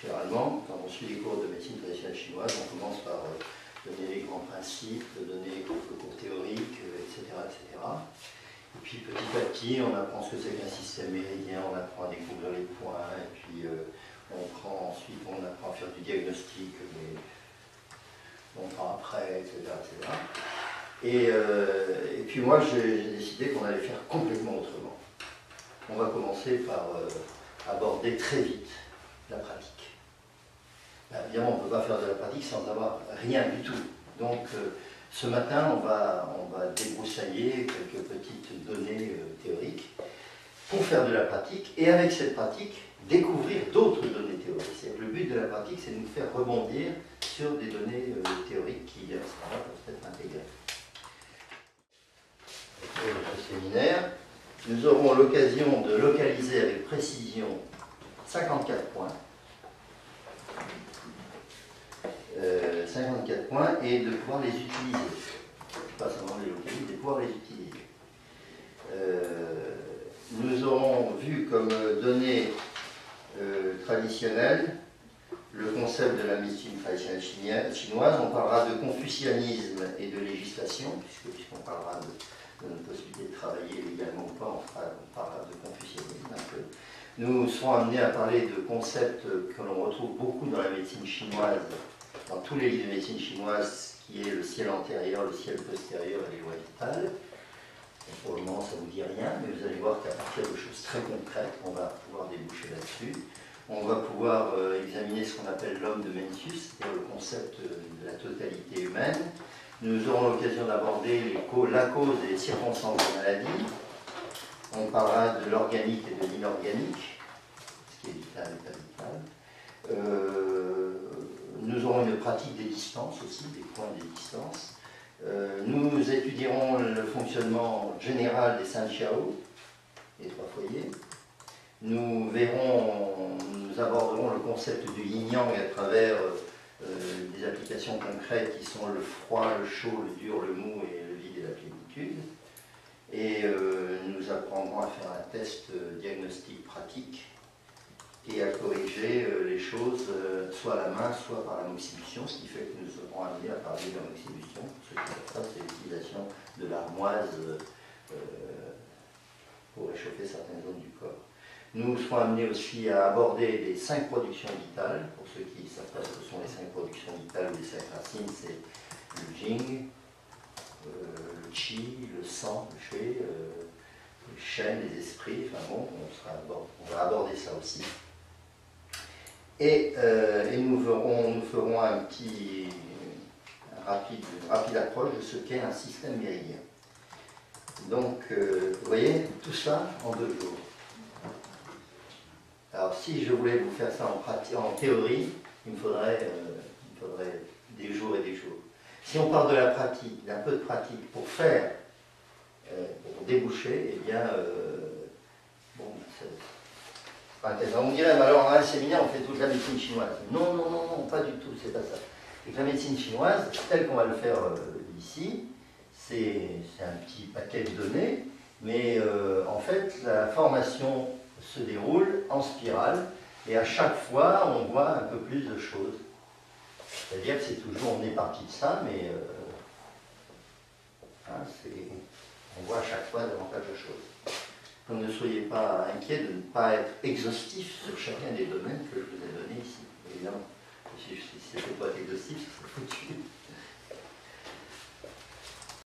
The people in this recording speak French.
Généralement, quand on suit les cours de médecine traditionnelle chinoise, on commence par donner les grands principes, donner quelques cours théoriques, etc., etc. Et puis petit à petit, on apprend ce que c'est qu'un système méridien, on apprend à découvrir les points, et puis ensuite on apprend à faire du diagnostic, mais longtemps après, etc., etc. Et puis moi, j'ai décidé qu'on allait faire complètement autrement. On va commencer par aborder très vite la pratique. Ben, évidemment, on ne peut pas faire de la pratique sans avoir rien du tout. Donc, ce matin, on va débroussailler quelques petites données théoriques pour faire de la pratique, et avec cette pratique, découvrir d'autres données théoriques. Le but de la pratique, c'est de nous faire rebondir sur des données théoriques qui, à ce moment-là, peuvent être intégrées. Pour ce séminaire, nous aurons l'occasion de localiser avec précision 54 points. 54 points et de pouvoir les utiliser. Pas seulement les localiser, de pouvoir les utiliser. Nous aurons vu comme données traditionnelles le concept de la médecine traditionnelle chinoise. On parlera de confucianisme et de législation, puisqu'on parlera de notre possibilité de travailler légalement ou pas, on parlera de confucianisme un peu. Nous serons amenés à parler de concepts que l'on retrouve beaucoup dans la médecine chinoise, dans tous les livres de médecine chinoise, qui est le ciel antérieur, le ciel postérieur et les lois vitales. Pour le moment, ça ne vous dit rien, mais vous allez voir qu'à partir de choses très concrètes, on va pouvoir déboucher là-dessus. On va pouvoir examiner ce qu'on appelle l'homme de Mencius, c'est-à-dire le concept de la totalité humaine. Nous aurons l'occasion d'aborder la cause et les circonstances de la maladie. On parlera de l'organique et de l'inorganique, ce qui est vital et pas vital. Nous aurons une pratique des distances aussi, des points des distances. Nous étudierons le fonctionnement général des 5 Xiao, les 3 foyers. Nous aborderons le concept du yin-yang à travers des applications concrètes qui sont le froid, le chaud, le dur, le mou et le vide et la plénitude. Et nous apprendrons à faire un test diagnostic pratique et à corriger les choses soit à la main, soit par la moxibution, ce qui fait que nous serons amenés à parler de la moxibution. Ce qui fait ça, c'est l'utilisation de l'armoise pour réchauffer certaines zones du corps. Nous serons amenés aussi à aborder les 5 productions vitales. Pour ceux qui savent pas ce que sont les 5 productions vitales ou les 5 racines, c'est le jing, le qi, le sang, le shui, les shen, les esprits. Enfin bon, on va aborder ça aussi. Et nous ferons un petit rapide approche de ce qu'est un système méridien. Donc, vous voyez, tout ça en 2 jours. Alors, si je voulais vous faire ça en théorie, il me faudrait des jours et des jours. Si on part de la pratique, d'un peu de pratique pour faire, pour déboucher, eh bien, bon, c'est pas intéressant. On dirait, mais alors, dans un séminaire, on fait toute la médecine chinoise. Non, non, non, non, pas du tout, c'est pas ça. Et que la médecine chinoise, telle qu'on va le faire ici, c'est un petit paquet de données, mais en fait, la formation se déroule en spirale, et à chaque fois, on voit un peu plus de choses. C'est-à-dire que c'est toujours, on est parti de ça, mais on voit à chaque fois davantage de choses. Donc ne soyez pas inquiets de ne pas être exhaustif sur chacun des domaines que je vous ai donnés ici. Évidemment, si ce n'était pas exhaustif, ce serait foutu.